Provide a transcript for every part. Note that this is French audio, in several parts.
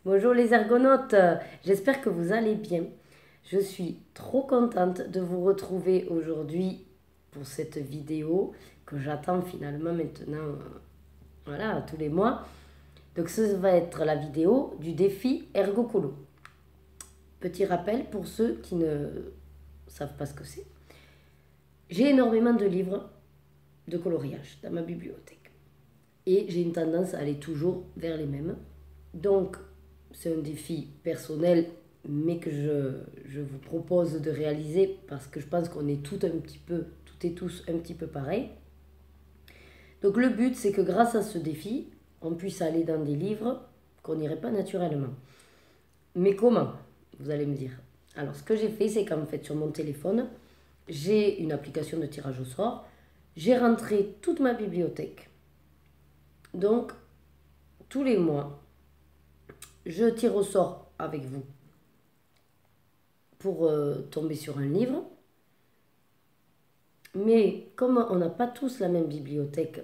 Bonjour les ergonautes, j'espère que vous allez bien. Je suis trop contente de vous retrouver aujourd'hui pour cette vidéo que j'attends finalement maintenant, voilà, tous les mois. Donc ce va être la vidéo du défi ErgoColo. Petit rappel pour ceux qui ne savent pas ce que c'est. J'ai énormément de livres de coloriage dans ma bibliothèque. Et j'ai une tendance à aller toujours vers les mêmes. Donc c'est un défi personnel, mais que je vous propose de réaliser parce que je pense qu'on est toutes et tous un petit peu pareil. Donc le but, c'est que grâce à ce défi, on puisse aller dans des livres qu'on n'irait pas naturellement. Mais comment? Vous allez me dire. Alors ce que j'ai fait, c'est qu'en fait sur mon téléphone, j'ai une application de tirage au sort. J'ai rentré toute ma bibliothèque. Donc tous les mois, je tire au sort avec vous pour tomber sur un livre. Mais comme on n'a pas tous la même bibliothèque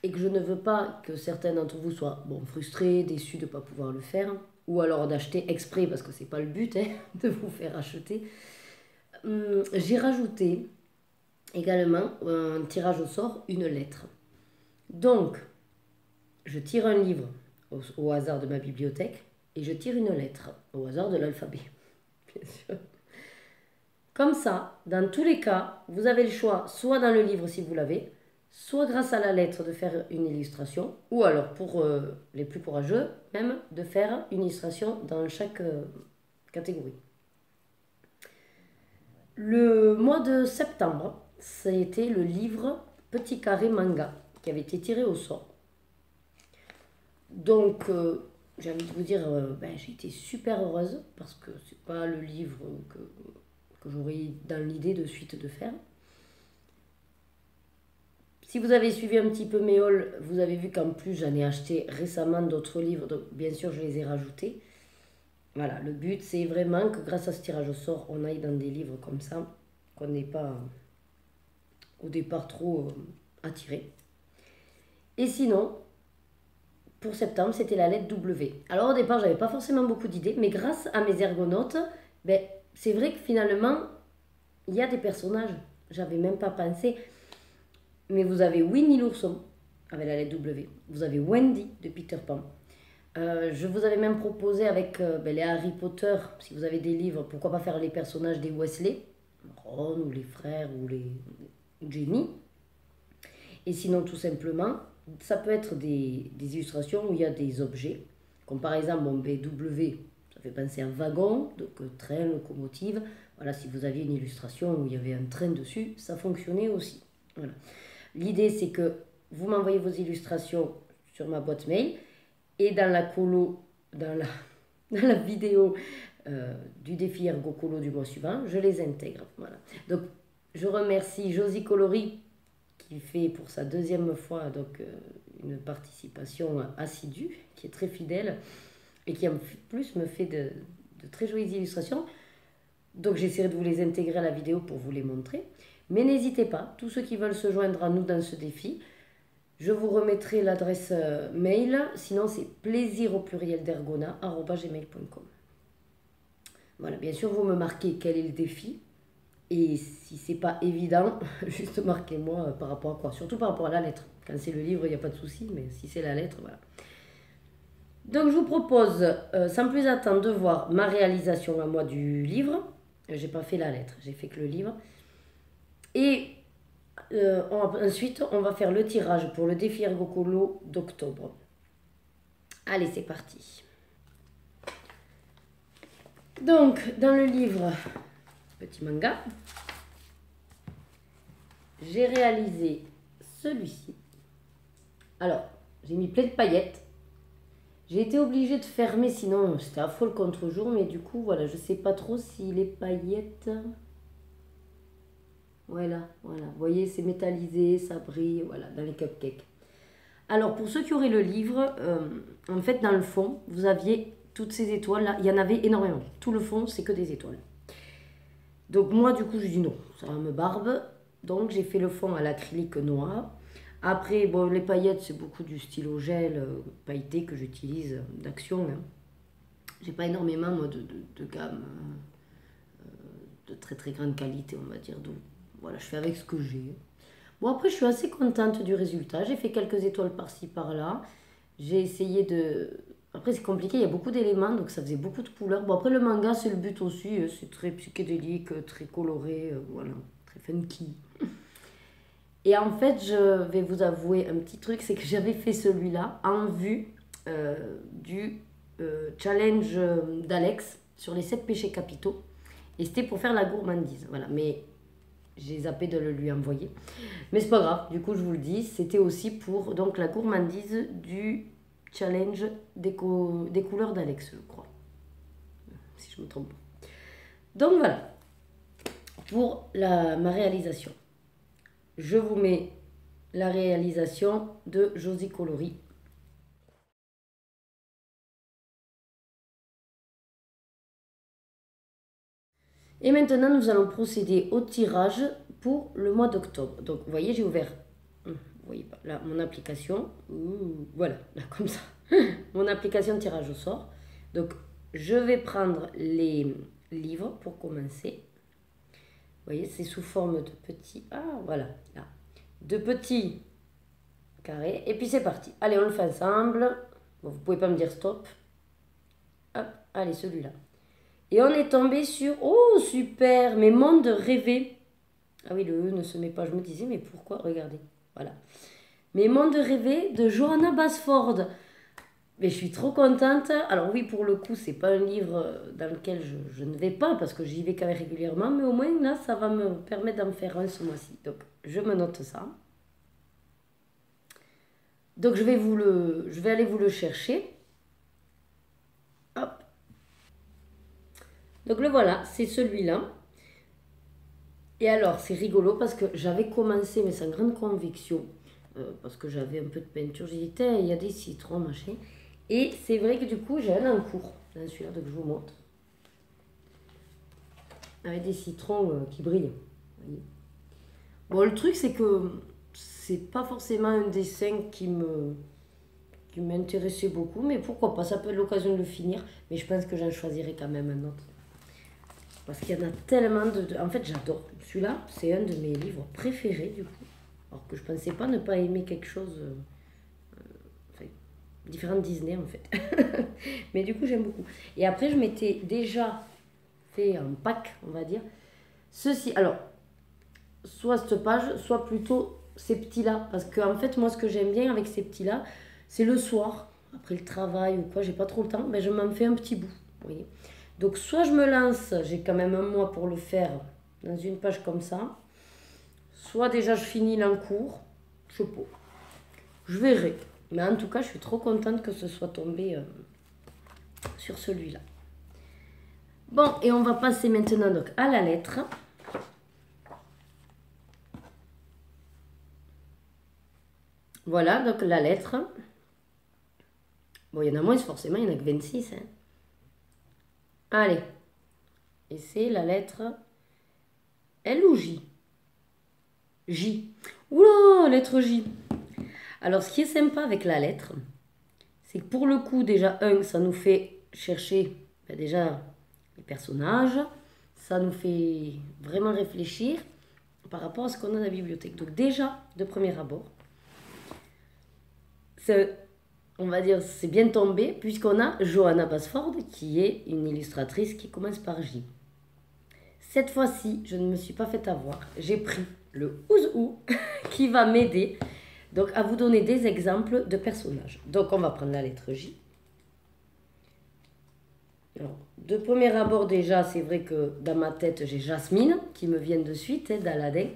et que je ne veux pas que certains d'entre vous soient frustrés, déçus de ne pas pouvoir le faire, ou alors d'acheter exprès parce que c'est pas le but de vous faire acheter, j'ai rajouté également un tirage au sort, une lettre. Donc, je tire un livre au hasard de ma bibliothèque et je tire une lettre au hasard de l'alphabet, bien sûr. Comme ça, dans tous les cas, vous avez le choix, soit dans le livre si vous l'avez, soit grâce à la lettre de faire une illustration, ou alors pour les plus courageux, même de faire une illustration dans chaque catégorie. Le mois de septembre, c'était le livre Petit Carré Manga qui avait été tiré au sort. Donc, j'ai envie de vous dire, j'ai été super heureuse parce que c'est pas le livre que j'aurais dans l'idée de suite de faire. Si vous avez suivi un petit peu mes hauls, vous avez vu qu'en plus j'en ai acheté récemment d'autres livres, donc bien sûr je les ai rajoutés. Voilà, le but c'est vraiment que grâce à ce tirage au sort, on aille dans des livres comme ça, qu'on n'est pas au départ trop attiré. Et sinon, pour septembre, c'était la lettre W. Alors au départ, j'avais pas forcément beaucoup d'idées, mais grâce à mes ergonautes, c'est vrai que finalement, il y a des personnages, j'avais même pas pensé. Mais vous avez Winnie l'ourson avec la lettre W. Vous avez Wendy de Peter Pan. Je vous avais même proposé avec les Harry Potter, si vous avez des livres, pourquoi pas faire les personnages des Weasley, Ron ou les frères ou les Jenny. Et sinon, tout simplement, ça peut être des illustrations où il y a des objets, comme par exemple W, ça fait penser à un wagon, donc train, locomotive. Voilà, si vous aviez une illustration où il y avait un train dessus, ça fonctionnait aussi. Voilà. L'idée, c'est que vous m'envoyez vos illustrations sur ma boîte mail et dans la colo, dans la vidéo du défi Ergo Colo du mois suivant, je les intègre. Voilà. Donc, je remercie Josie Coloris qui fait pour sa deuxième fois une participation assidue, qui est très fidèle et qui en plus me fait de très jolies illustrations. Donc, j'essaierai de vous les intégrer à la vidéo pour vous les montrer. Mais n'hésitez pas, tous ceux qui veulent se joindre à nous dans ce défi, je vous remettrai l'adresse mail, sinon c'est plaisir@gmail.com. Voilà, bien sûr, vous me marquez quel est le défi, et si c'est pas évident, juste marquez-moi par rapport à quoi, surtout par rapport à la lettre. Quand c'est le livre, il n'y a pas de souci, mais si c'est la lettre, voilà. Donc je vous propose, sans plus attendre, de voir ma réalisation à moi du livre. J'ai pas fait la lettre, j'ai fait que le livre. Et ensuite, on va faire le tirage pour le défi Ergo Colo d'octobre. Allez, c'est parti. Donc, dans le livre Petit Manga, j'ai réalisé celui-ci. Alors, j'ai mis plein de paillettes. J'ai été obligée de fermer, sinon c'était affreux le contre-jour, mais du coup, voilà, je sais pas trop si les paillettes... Voilà. Vous voyez, c'est métallisé, ça brille, voilà, dans les cupcakes. Alors, pour ceux qui auraient le livre, en fait, dans le fond, vous aviez toutes ces étoiles-là. Il y en avait énormément. Tout le fond, c'est que des étoiles. Donc, moi, du coup, je dis non, ça me barbe. Donc, j'ai fait le fond à l'acrylique noir. Après, les paillettes, c'est beaucoup du stylo gel pailleté que j'utilise d'action. J'ai pas énormément moi, de gamme de très très grande qualité, on va dire. Donc voilà, je fais avec ce que j'ai. Bon, après, je suis assez contente du résultat. J'ai fait quelques étoiles par-ci, par-là. J'ai essayé de... Après, c'est compliqué, il y a beaucoup d'éléments, donc ça faisait beaucoup de couleurs. Bon, après, le manga, c'est le but aussi. C'est très psychédélique, très coloré, voilà, très funky. Et en fait, je vais vous avouer un petit truc, c'est que j'avais fait celui-là en vue du challenge d'Alex sur les 7 péchés capitaux. Et c'était pour faire la gourmandise, voilà. Mais j'ai zappé de le lui envoyer. Mais c'est pas grave, du coup je vous le dis, c'était aussi pour donc la gourmandise du challenge des couleurs d'Alex, je crois. Si je me trompe pas. Donc voilà, pour ma réalisation. Je vous mets la réalisation de Josie Coloris. Et maintenant, nous allons procéder au tirage pour le mois d'octobre. Donc, vous voyez, j'ai ouvert, vous voyez pas, là, mon application. Voilà, là, comme ça. Mon application de tirage au sort. Donc, je vais prendre les livres pour commencer. Vous voyez, c'est sous forme de petits... Ah, voilà, là. De petits carrés. Et puis, c'est parti. Allez, on le fait ensemble. Bon, vous pouvez pas me dire stop. Hop, allez, celui-là. Et on est tombé sur... Oh, super! Mes mondes rêvés. Ah oui, le E ne se met pas. Je me disais, mais pourquoi? Regardez. Voilà. Mes mondes rêvés de Johanna Basford. Mais je suis trop contente. Alors oui, pour le coup, c'est pas un livre dans lequel je ne vais pas parce que j'y vais quand même régulièrement. Mais au moins, là, ça va me permettre d'en faire un ce mois-ci. Donc, je me note ça. Donc, je vais aller vous le chercher. Hop. Donc, le voilà, c'est celui-là. Et alors, c'est rigolo parce que j'avais commencé, mais sans grande conviction, parce que j'avais un peu de peinture. J'ai dit, il y a des citrons, machin. Et c'est vrai que du coup, j'ai un en cours dans celui-là, donc je vous montre. Avec des citrons qui brillent. Voyez. Bon, le truc, c'est que c'est pas forcément un dessin qui m'intéressait beaucoup, mais pourquoi pas, ça peut être l'occasion de le finir. Mais je pense que j'en choisirai quand même un autre. Parce qu'il y en a tellement de... En fait, j'adore. Celui-là, c'est un de mes livres préférés, du coup. Alors que je pensais pas ne pas aimer quelque chose... enfin, différent de Disney, en fait. Mais du coup, j'aime beaucoup. Et après, je m'étais déjà fait un pack, on va dire. Ceci, alors, soit cette page, soit plutôt ces petits-là. Parce qu'en fait, moi, ce que j'aime bien avec ces petits-là, c'est le soir, après le travail ou quoi, j'ai pas trop le temps, ben, je m'en fais un petit bout, vous voyez. Donc soit je me lance, j'ai quand même un mois pour le faire dans une page comme ça, soit déjà je finis l'encours, je sais pas, je verrai. Mais en tout cas, je suis trop contente que ce soit tombé sur celui-là. Bon, et on va passer maintenant donc à la lettre. Voilà, donc la lettre. Bon, il y en a moins forcément, il n'y en a que 26. Hein. Allez. Et c'est la lettre L ou J? J. Oula, lettre J. Alors, ce qui est sympa avec la lettre, c'est que pour le coup, déjà, ça nous fait chercher déjà les personnages. Ça nous fait vraiment réfléchir par rapport à ce qu'on a dans la bibliothèque. Donc déjà, de premier abord, on va dire, c'est bien tombé, puisqu'on a Johanna Basford, qui est une illustratrice qui commence par J. Cette fois-ci, je ne me suis pas fait avoir. J'ai pris le Ouzou qui va m'aider donc à vous donner des exemples de personnages. Donc, on va prendre la lettre J. Alors, de premier abord, déjà, c'est vrai que dans ma tête, j'ai Jasmine qui me vient de suite, d'Aladin.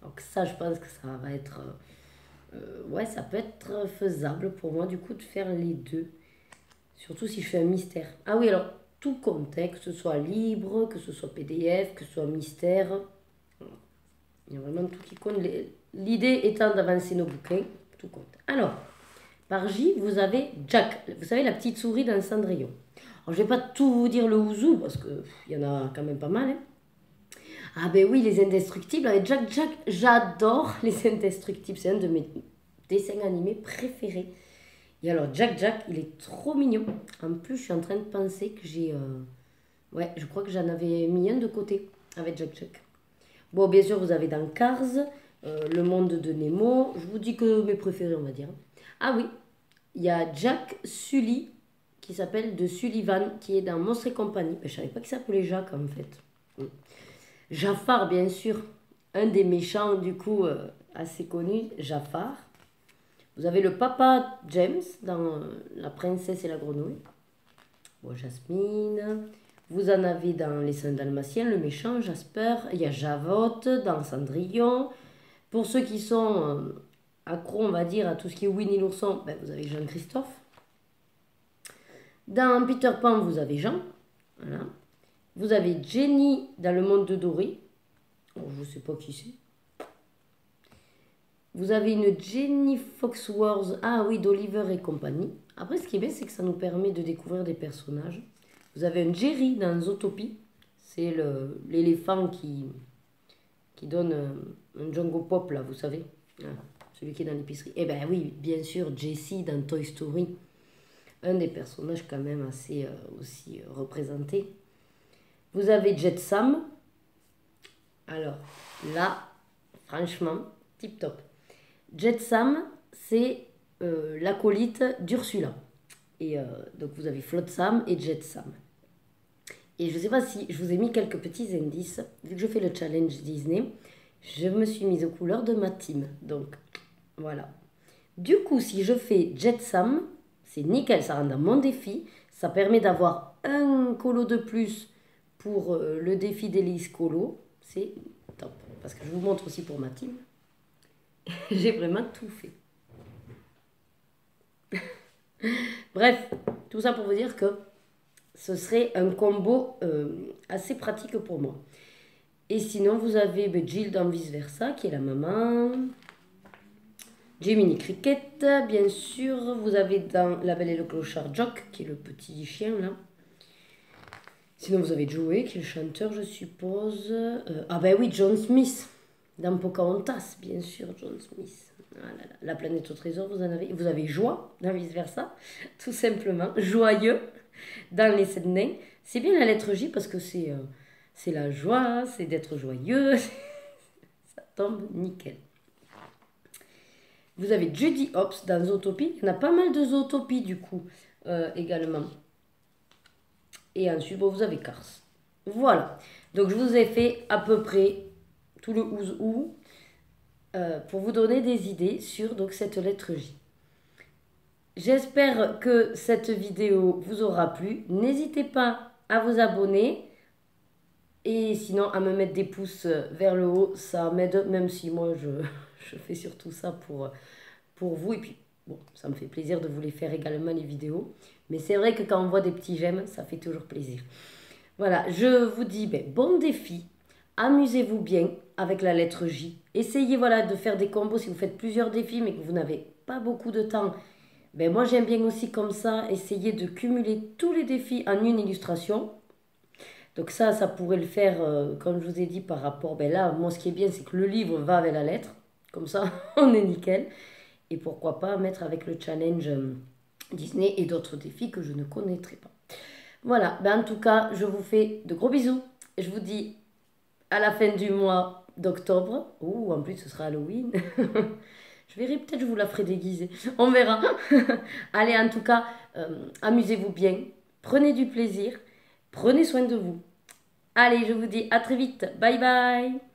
Donc, ça, je pense que ça va être... ouais, ça peut être faisable pour moi, du coup, de faire les deux. Surtout si je fais un mystère. Ah oui, alors, tout compte, hein, que ce soit libre, que ce soit PDF, que ce soit mystère. Il y a vraiment tout qui compte. L'idée étant d'avancer nos bouquins, tout compte. Alors, par J, vous avez Jack. Vous savez, la petite souris dans Cendrillon. Alors, je ne vais pas tout vous dire le ouzou, parce qu'il y en a quand même pas mal. Hein. Ah ben oui, les Indestructibles. Avec Jack, j'adore les Indestructibles. C'est un de mes dessins animés préférés. Et alors, Jack Jack, il est trop mignon. En plus, je suis en train de penser que j'ai... Ouais, je crois que j'en avais mis un de côté avec Jack Jack. Bon, bien sûr, vous avez dans Cars, Le Monde de Nemo. Je vous dis que mes préférés, on va dire. Ah oui, il y a Jack Sully, qui s'appelle de Sullivan, qui est dans Monstres et compagnie. Je ne savais pas qu'il s'appelait Jacques, en fait. Jafar, bien sûr, un des méchants, du coup, assez connu, Jafar. Vous avez le papa James dans La princesse et la grenouille. Bon, Jasmine. Vous en avez dans Les 5 Dalmatiens, le méchant Jasper. Il y a Javotte dans Cendrillon. Pour ceux qui sont accros, on va dire, à tout ce qui est Winnie l'ourson, ben, vous avez Jean-Christophe. Dans Peter Pan, vous avez Jean. Voilà. Vous avez Jenny dans Le Monde de Dory. Oh, je ne sais pas qui c'est. Vous avez une Jenny Foxworth, ah oui, d'Oliver et compagnie. Après, ce qui est bien, c'est que ça nous permet de découvrir des personnages. Vous avez un Jerry dans Zootopie. C'est l'éléphant qui donne un Django Pop, là, vous savez. Voilà, celui qui est dans l'épicerie. Eh bien oui, bien sûr, Jessie dans Toy Story. Un des personnages quand même assez aussi représentés. Vous avez Jet Sam. Alors, là, franchement, tip top. Jet Sam, c'est l'acolyte d'Ursula. Et donc vous avez Flotte Sam et Jet Sam. Et je ne sais pas si je vous ai mis quelques petits indices. Vu que je fais le challenge Disney, je me suis mise aux couleurs de ma team. Donc voilà. Du coup, si je fais Jet Sam, c'est nickel, ça rentre dans mon défi. Ça permet d'avoir un colo de plus pour le défi d'Élise Colo. C'est top. Parce que je vous montre aussi pour ma team. J'ai vraiment tout fait. Bref, tout ça pour vous dire que ce serait un combo assez pratique pour moi. Et sinon, vous avez Jill dans Vice Versa, qui est la maman. Jiminy Cricket, bien sûr. Vous avez dans La Belle et le Clochard Jock, qui est le petit chien, là. Sinon, vous avez Joey, qui est le chanteur, je suppose. Ah ben oui, John Smith. Dans Pocahontas, bien sûr, John Smith. Ah là là. La planète au trésor, vous en avez. Vous avez Joie, dans Vice Versa, tout simplement. Joyeux, dans Les Sept Nains. C'est bien la lettre J parce que c'est la joie, c'est d'être joyeux. Ça tombe nickel. Vous avez Judy Hopps dans Zootopie. Il y en a pas mal de Zootopie, du coup, également. Et ensuite, bon, vous avez Cars. Voilà. Donc, je vous ai fait à peu près tout le ouz ou pour vous donner des idées sur donc, cette lettre J. J'espère que cette vidéo vous aura plu. N'hésitez pas à vous abonner et sinon à me mettre des pouces vers le haut. Ça m'aide, même si moi je fais surtout ça pour vous. Et puis, bon, ça me fait plaisir de vous les faire également les vidéos. Mais c'est vrai que quand on voit des petits j'aime, ça fait toujours plaisir. Voilà, je vous dis bon défi. Amusez-vous bien avec la lettre J. Essayez voilà, de faire des combos si vous faites plusieurs défis mais que vous n'avez pas beaucoup de temps. Moi j'aime bien aussi comme ça, essayer de cumuler tous les défis en une illustration. Donc ça pourrait le faire, comme je vous ai dit, par rapport... là, moi ce qui est bien, c'est que le livre va avec la lettre. Comme ça, on est nickel. Et pourquoi pas mettre avec le challenge Disney et d'autres défis que je ne connaîtrai pas. Voilà, en tout cas, je vous fais de gros bisous. Je vous dis à la fin du mois d'octobre. Ouh, en plus, ce sera Halloween. Je verrai, peut-être je vous la ferai déguiser. On verra. Allez, en tout cas, amusez-vous bien. Prenez du plaisir. Prenez soin de vous. Allez, je vous dis à très vite. Bye bye.